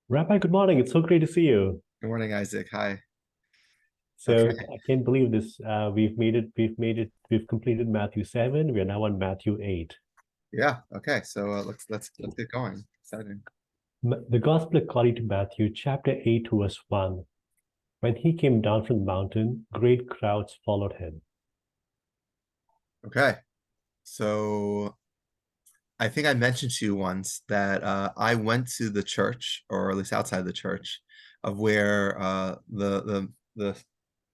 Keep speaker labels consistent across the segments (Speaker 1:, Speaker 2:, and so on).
Speaker 1: Rabbi, good morning. It's so great to see you.
Speaker 2: Good morning, Isaac. Hi.
Speaker 1: So
Speaker 2: Okay.
Speaker 1: I can't believe this. We've made it. We've made it. We've completed Matthew 7. We are now on Matthew 8.
Speaker 2: Yeah. Okay. So let's get going. Exciting.
Speaker 1: The Gospel according to Matthew, chapter 8, verse 1. When he came down from the mountain, great crowds followed him.
Speaker 2: Okay. So I think I mentioned to you once that I went to the church, or at least outside the church, of where the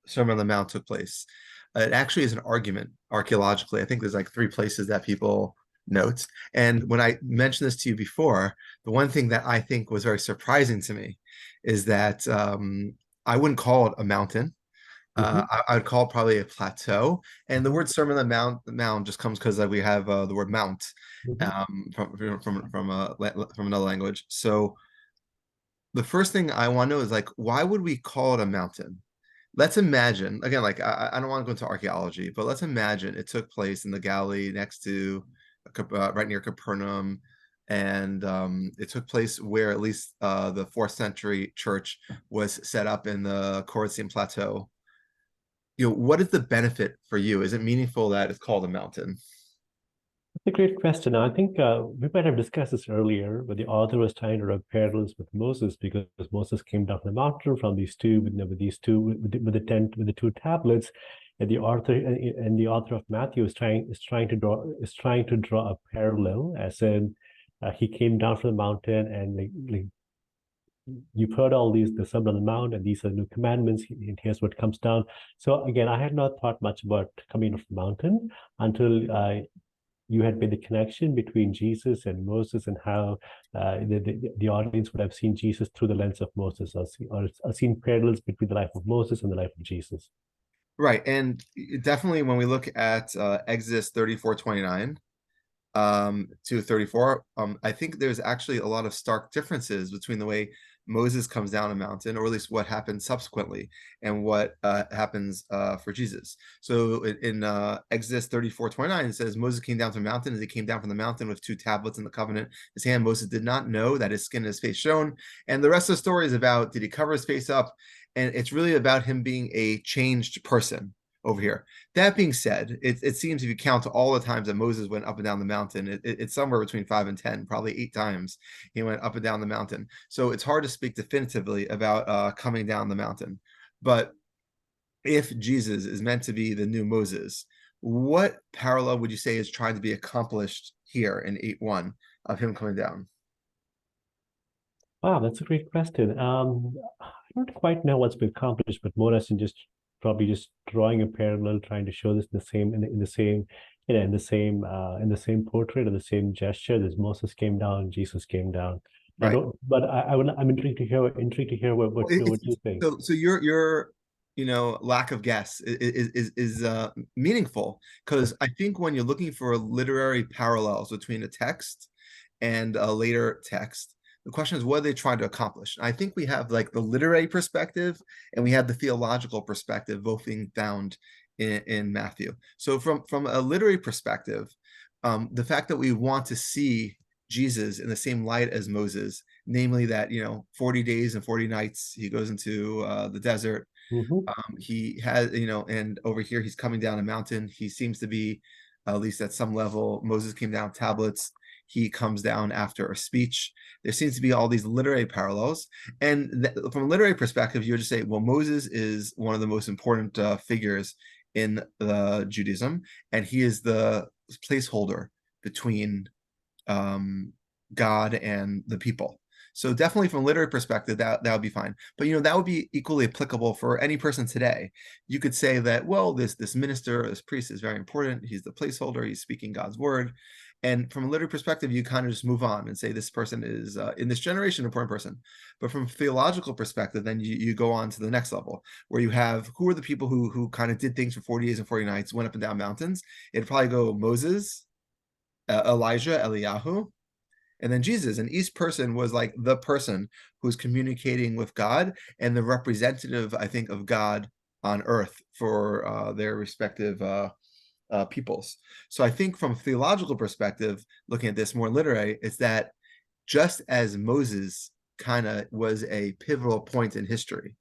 Speaker 2: Sermon on the Mount took place. It actually is an argument archaeologically. I think there's like three places that people note. And when I mentioned this to you before, the one thing that I think was very surprising to me is that I wouldn't call it a mountain.
Speaker 1: Mhm,
Speaker 2: I would call it probably a plateau. And the word Sermon on the Mount just comes because we have the word mount
Speaker 1: mhm.
Speaker 2: from another language. So the first thing I want to know is like, why would we call it a mountain? Let's imagine again, like I don't want to go into archaeology, but let's imagine it took place in the Galilee next to right near Capernaum, and it took place where at least the fourth century church was set up in the Chorazin Plateau. What is the benefit for you? Is it meaningful that it's called a mountain?
Speaker 1: That's a great question. I think we might have discussed this earlier, but the author was trying to draw parallels with Moses because Moses came down from the mountain from these two, with these two, with the two tablets, and the author of Matthew is trying to draw a parallel, as in he came down from the mountain and like you've heard all these the Sermon on the Mount, and these are new commandments, and here's what comes down. So again, I had not thought much about coming off the mountain until you had made the connection between Jesus and Moses, and how the audience would have seen Jesus through the lens of Moses, or seen parallels between the life of Moses and the life of Jesus.
Speaker 2: Right. And definitely when we look at Exodus 34:29 to 34, I think there's actually a lot of stark differences between the way Moses comes down a mountain, or at least what happens subsequently, and what happens for Jesus. So in Exodus 34:29, it says, Moses came down to the mountain as he came down from the mountain with two tablets in the covenant. His hand, Moses did not know that his skin and his face shone. And the rest of the story is about, did he cover his face up? And it's really about him being a changed person over here. That being said, it seems if you count all the times that Moses went up and down the mountain, it's somewhere between 5 and 10, probably 8 times he went up and down the mountain. So it's hard to speak definitively about coming down the mountain. But if Jesus is meant to be the new Moses, what parallel would you say is trying to be accomplished here in 8:1 of him coming down?
Speaker 1: Wow, that's a great question. I don't quite know what's been accomplished, but more or less in just probably just drawing a parallel, trying to show this in the same, in the same portrait or the same gesture. As Moses came down, Jesus came down. I
Speaker 2: Right.
Speaker 1: don't, but I'm intrigued to hear
Speaker 2: Well,
Speaker 1: what you think.
Speaker 2: so your lack of guess is meaningful, because I think when you're looking for literary parallels between a text and a later text, the question is, what are they trying to accomplish? And I think we have like the literary perspective and we have the theological perspective both being found in Matthew. So from a literary perspective, the fact that we want to see Jesus in the same light as Moses, namely that 40 days and 40 nights he goes into the desert.
Speaker 1: Mhm.
Speaker 2: He has, and over here he's coming down a mountain. He seems to be, at least at some level, Moses came down tablets. He comes down after a speech. There seems to be all these literary parallels. And from a literary perspective, you would just say, well, Moses is one of the most important figures in Judaism, and he is the placeholder between um, God and the people. So definitely from a literary perspective, that would be fine. But that would be equally applicable for any person today. You could say that, well, this minister, this priest is very important. He's the placeholder. He's speaking God's word. And from a literary perspective, you kind of just move on and say this person is in this generation an important person. But from a theological perspective, then you go on to the next level, where you have, who are the people who kind of did things for 40 days and 40 nights, went up and down mountains. It'd probably go Moses, Elijah, Eliyahu, and then Jesus. And each person was like the person who's communicating with God and the representative, I think, of God on earth for their respective peoples. So I think from a theological perspective, looking at this more literary, it's that just as Moses kind of was a pivotal point in history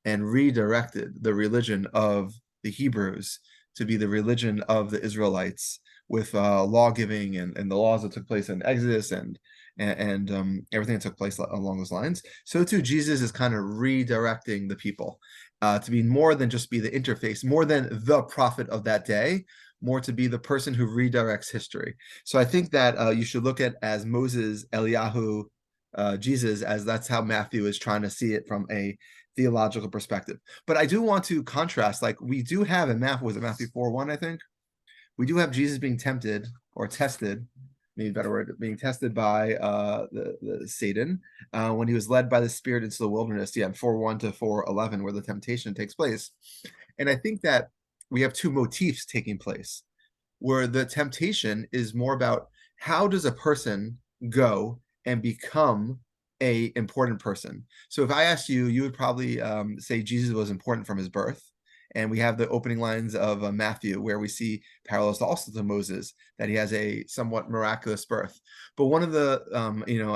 Speaker 2: and redirected the religion of the Hebrews to be the religion of the Israelites, with law giving and the laws that took place in Exodus and everything that took place along those lines. So too, Jesus is kind of redirecting the people to be more than just be the interface, more than the prophet of that day, more to be the person who redirects history. So I think that you should look at as Moses, Eliyahu, Jesus, as that's how Matthew is trying to see it from a theological perspective. But I do want to contrast, like we do have in Matthew, was it Matthew 4:1, I think? We do have Jesus being tempted or tested, maybe a better word, being tested by the Satan when he was led by the Spirit into the wilderness. Yeah, 4:1 to 4:11, where the temptation takes place. And I think that we have two motifs taking place, where the temptation is more about how does a person go and become a important person. So if I asked you, you would probably say Jesus was important from his birth. And we have the opening lines of Matthew, where we see parallels also to Moses, that he has a somewhat miraculous birth. But one of the,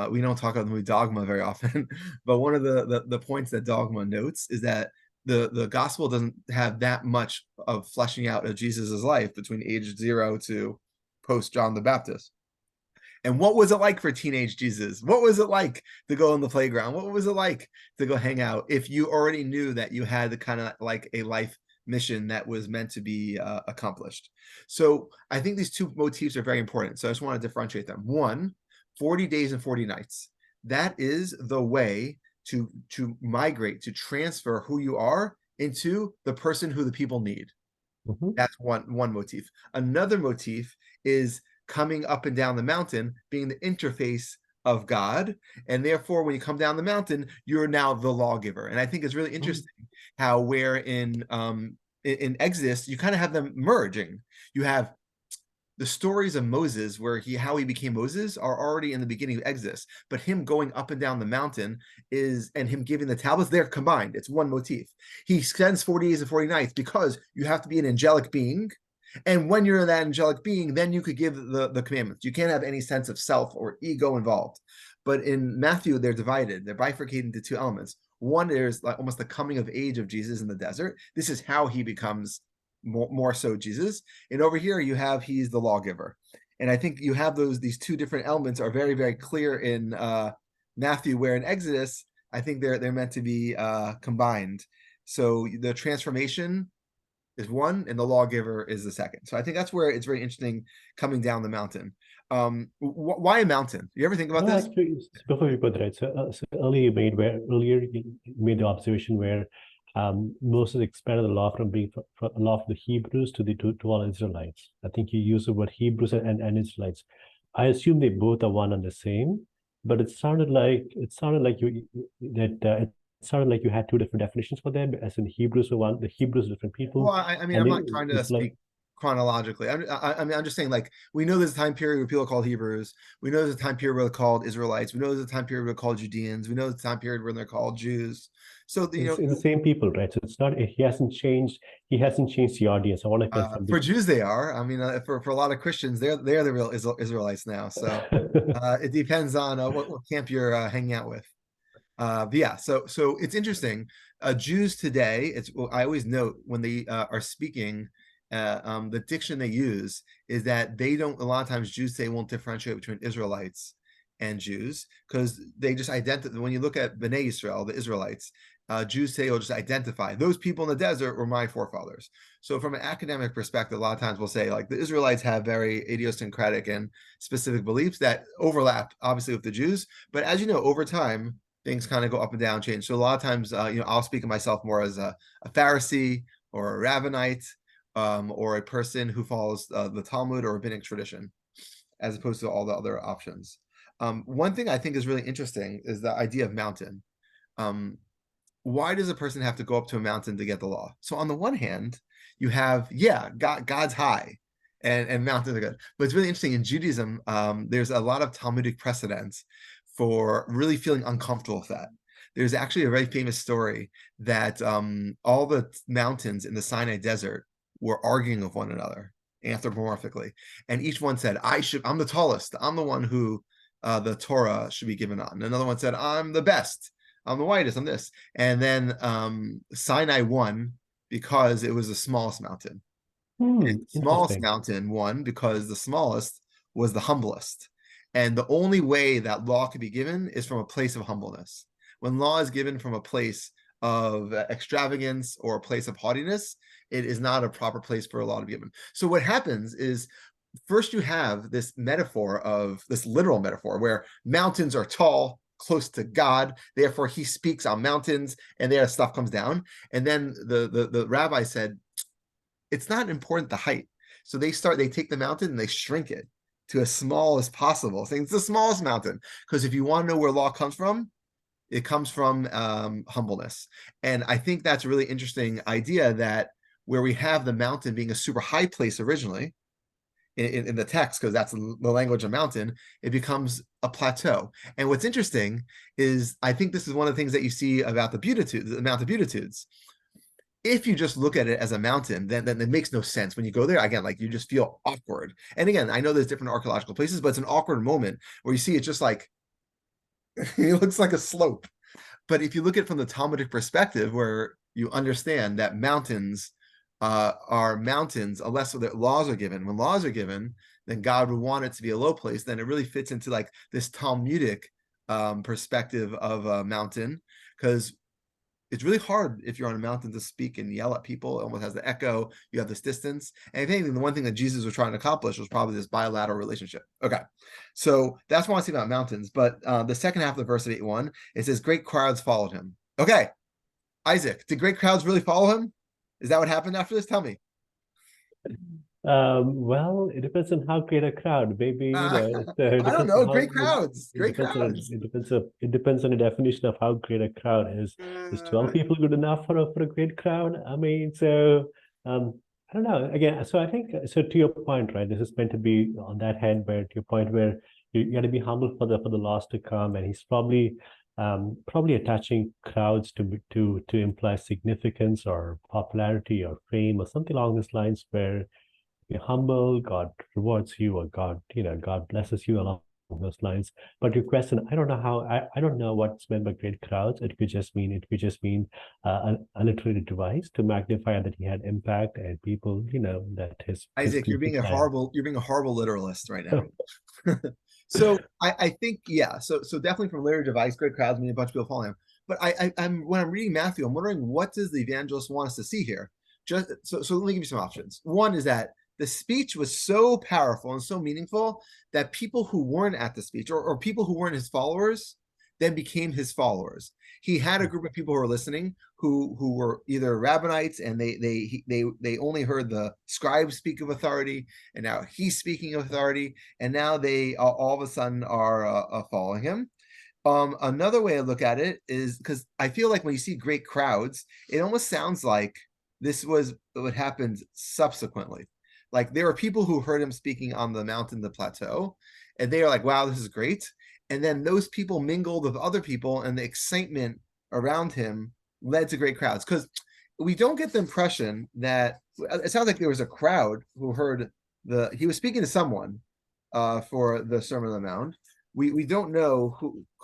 Speaker 2: we don't talk about the movie Dogma very often, but one of the points that Dogma notes is that the gospel doesn't have that much of fleshing out of Jesus's life between age 0 to post John the Baptist. And what was it like for teenage Jesus? What was it like to go on the playground? What was it like to go hang out if you already knew that you had the kind of like a life mission that was meant to be accomplished? So I think these two motifs are very important. So I just want to differentiate them. One, 40 days and 40 nights. That is the way to migrate, to transfer who you are into the person who the people need.
Speaker 1: Mm-hmm.
Speaker 2: That's one motif. Another motif is coming up and down the mountain, being the interface of God. And therefore, when you come down the mountain, you're now the lawgiver. And I think it's really interesting how where in Exodus, you kind of have them merging. You have the stories of Moses, where how he became Moses, are already in the beginning of Exodus, but him going up and down the mountain and him giving the tablets, they're combined. It's one motif. He spends 40 days and 40 nights because you have to be an angelic being. And when you're that angelic being, then you could give the commandments. You can't have any sense of self or ego involved. But in Matthew, they're divided. They're bifurcated into two elements. One is like almost the coming of age of Jesus in the desert. This is how he becomes more so Jesus. And over here you have he's the lawgiver. And I think you have these two different elements are very, very clear in Matthew, where in Exodus, I think they're meant to be combined. So the transformation is one and the lawgiver is the second. So I think that's where it's very interesting coming down the mountain. Why a mountain? You ever think about this?
Speaker 1: Actually, before we go there, so earlier you made the observation where Moses expanded the law from being from a law of the Hebrews to all Israelites. I think you use the word Hebrews and Israelites. I assume they both are one and the same, but it sounded like you had two different definitions for them, as in Hebrews were one, the Hebrews are different people.
Speaker 2: Well, I mean, I'm not trying to speak chronologically. I'm just saying, like, we know there's a time period where people are called Hebrews. We know there's a time period where they're called Israelites. We know there's a time period where they're called Judeans. We know there's a time period where they're called Jews. So
Speaker 1: it's the same people, right? So it's not, he hasn't changed the audience. I want to confirm.
Speaker 2: For Jews, they are. I mean, for a lot of Christians, they're the real Israelites now. So it depends on what camp you're hanging out with. Yeah, so it's interesting. Jews today, I always note when they are speaking, the diction they use is that they don't. A lot of times, Jews say won't differentiate between Israelites and Jews, because they just identify. When you look at Bnei Israel, the Israelites, Jews say will just identify those people in the desert were my forefathers. So from an academic perspective, a lot of times we'll say like the Israelites have very idiosyncratic and specific beliefs that overlap obviously with the Jews, but as you know, over time things kind of go up and down, change. So a lot of times, I'll speak of myself more as a Pharisee or a Rabbinite, or a person who follows the Talmud or rabbinic tradition, as opposed to all the other options. One thing I think is really interesting is the idea of mountain. Why does a person have to go up to a mountain to get the law? So on the one hand, you have, God's high, and mountains are good. But it's really interesting in Judaism, there's a lot of Talmudic precedents for really feeling uncomfortable with that. There's actually a very famous story that all the mountains in the Sinai desert were arguing with one another anthropomorphically. And each one said, I'm the tallest. I'm the one who the Torah should be given on. Another one said, I'm the best, I'm the whitest, I'm this. And then Sinai won because it was the smallest mountain. And the smallest
Speaker 1: Interesting.
Speaker 2: mountain won because the smallest was the humblest. And the only way that law could be given is from a place of humbleness. When law is given from a place of extravagance or a place of haughtiness, it is not a proper place for a law to be given. So what happens is, first you have this metaphor of this literal metaphor where mountains are tall, close to God, therefore he speaks on mountains, and there stuff comes down. And then the rabbi said, it's not important the height. So they take the mountain and they shrink it to as small as possible, saying it's the smallest mountain. Because if you want to know where law comes from, it comes from humbleness. And I think that's a really interesting idea, that where we have the mountain being a super high place originally in the text, because that's the language of mountain, it becomes a plateau. And what's interesting is, I think this is one of the things that you see about the Beatitudes, the Mount of Beatitudes. If you just look at it as a mountain, then it makes no sense. When you go there, again, like, you just feel awkward. And again, I know there's different archaeological places, but it's an awkward moment where you see it just like, it looks like a slope. But if you look at it from the Talmudic perspective, where you understand that mountains are mountains unless that laws are given. When laws are given, then God would want it to be a low place. Then it really fits into like this Talmudic perspective of a mountain, because it's really hard if you're on a mountain to speak and yell at people. It almost has the echo. You have this distance. And if anything, the one thing that Jesus was trying to accomplish was probably this bilateral relationship. Okay, so that's what I want to see about mountains. But the second half of the verse of 8:1, it says, great crowds followed him. Okay, Isaac, did great crowds really follow him? Is that what happened after this? Tell me.
Speaker 1: Well, it depends on how great a crowd. Maybe, so it
Speaker 2: I don't
Speaker 1: depends on
Speaker 2: know.
Speaker 1: how
Speaker 2: Great crowds.
Speaker 1: it
Speaker 2: Great
Speaker 1: depends on
Speaker 2: crowds.
Speaker 1: it depends on the definition of how great a crowd is. Is 12 people good enough for a great crowd? I mean, so I don't know. Again, so I think, so to your point, right? This is meant to be on that hand, where to your point, where you got to be humble for the lost to come, and he's probably attaching crowds to imply significance or popularity or fame or something along these lines, where you're humble, God rewards you, or God blesses you along those lines. But your question, I don't know how, I don't know what's meant by great crowds. It could just mean a literary device to magnify that he had impact and people, that his
Speaker 2: Isaac,
Speaker 1: people
Speaker 2: you're being a horrible literalist right now. So I think, yeah, so definitely from literary device, great crowds mean a bunch of people following him. But I'm when I'm reading Matthew, I'm wondering, what does the evangelist want us to see here? Just so let me give you some options. One is that the speech was so powerful and so meaningful that people who weren't at the speech, or people who weren't his followers, then became his followers. He had a group of people who were listening who were either rabbinites, and they only heard the scribes speak of authority, and now he's speaking of authority, and now they all of a sudden are following him. Another way to look at it is, because I feel like when you see great crowds, it almost sounds like this was what happened subsequently. Like, there are people who heard him speaking on the mountain, the plateau, and they are like, wow, this is great. And then those people mingled with other people, and the excitement around him led to great crowds. Because we don't get the impression that it sounds like there was a crowd who heard he was speaking to someone for the Sermon on the Mount. We don't know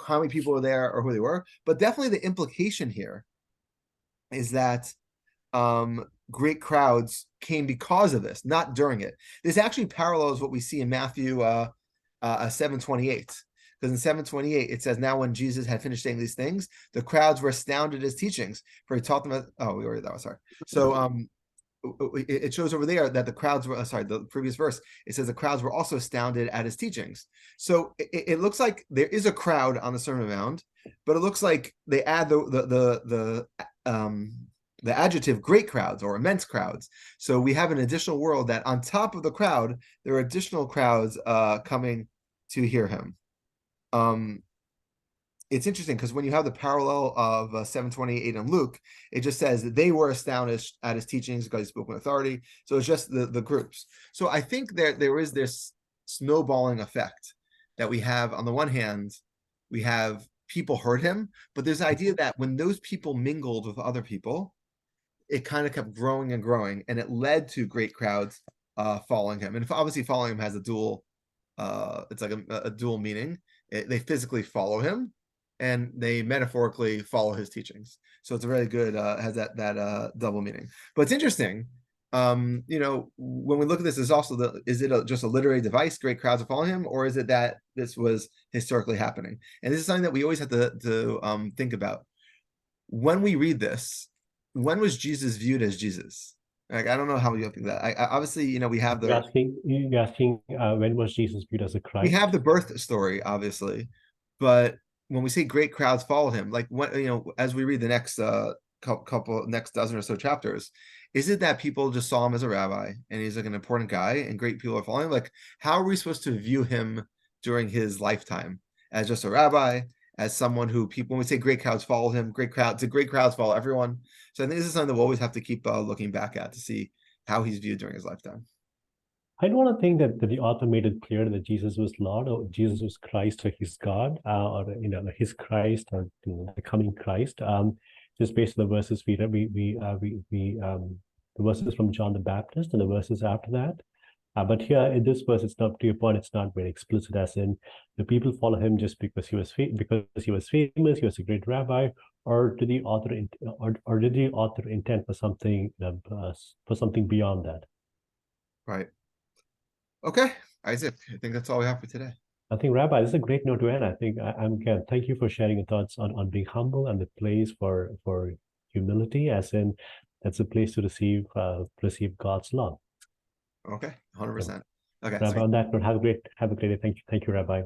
Speaker 2: how many people were there or who they were, but definitely the implication here is that great crowds came because of this, not during it. This actually parallels what we see in Matthew 7:28. Because in 7:28, it says, now when Jesus had finished saying these things, the crowds were astounded at his teachings, for he taught them. We already, that was sorry. So it shows over there that the crowds were, the previous verse, it says the crowds were also astounded at his teachings. So it looks like there is a crowd on the Sermon on the Mount, but it looks like they add the adjective great crowds or immense crowds. So we have an additional world that on top of the crowd, there are additional crowds coming to hear him. It's interesting because when you have the parallel of 7:28 in Luke, it just says that they were astounded at his teachings because he spoke with authority. So it's just the groups. So I think there is this snowballing effect that we have. On the one hand, we have people heard him, but there's the idea that when those people mingled with other people, it kind of kept growing and growing, and it led to great crowds following him. And obviously following him has a dual, it's like a dual meaning. They physically follow him, and they metaphorically follow his teachings. So it's a very good has that double meaning. But it's interesting. When we look at this, is also is it just a literary device? Great crowds are following him, or is it that this was historically happening? And this is something that we always have to think about when we read this. When was Jesus viewed as Jesus? Like, I don't know how you think that. Obviously, we have
Speaker 1: you're asking when was Jesus viewed as a
Speaker 2: we
Speaker 1: Christ?
Speaker 2: have the birth story, obviously, but when we say great crowds followed him, like what as we read the next next dozen or so chapters, is it that people just saw him as a rabbi and he's like an important guy and great people are following him? Like, how are we supposed to view him during his lifetime? As just a rabbi, as someone who people, when we say great crowds follow him, great crowds follow everyone. So I think this is something that we'll always have to keep looking back at to see how he's viewed during his lifetime.
Speaker 1: I don't want to think that the author made it clear that Jesus was Lord or Jesus was Christ or he's God or his Christ or the coming Christ. Just based on the verses we read, the verses from John the Baptist and the verses after that. But here in this verse, it's not, to your point, it's not very explicit, as in the people follow him just because he was famous, he was a great rabbi, or did the author or did the author intend for something beyond that?
Speaker 2: Right. Okay, Isaac, I think that's all we have for today.
Speaker 1: I think, Rabbi, this is a great note to end. I think again, thank you for sharing your thoughts on being humble and the place for humility, as in that's a place to receive God's love.
Speaker 2: Okay, 100%. Okay,
Speaker 1: Rabbi, on that note, have a great day. Thank you, Rabbi.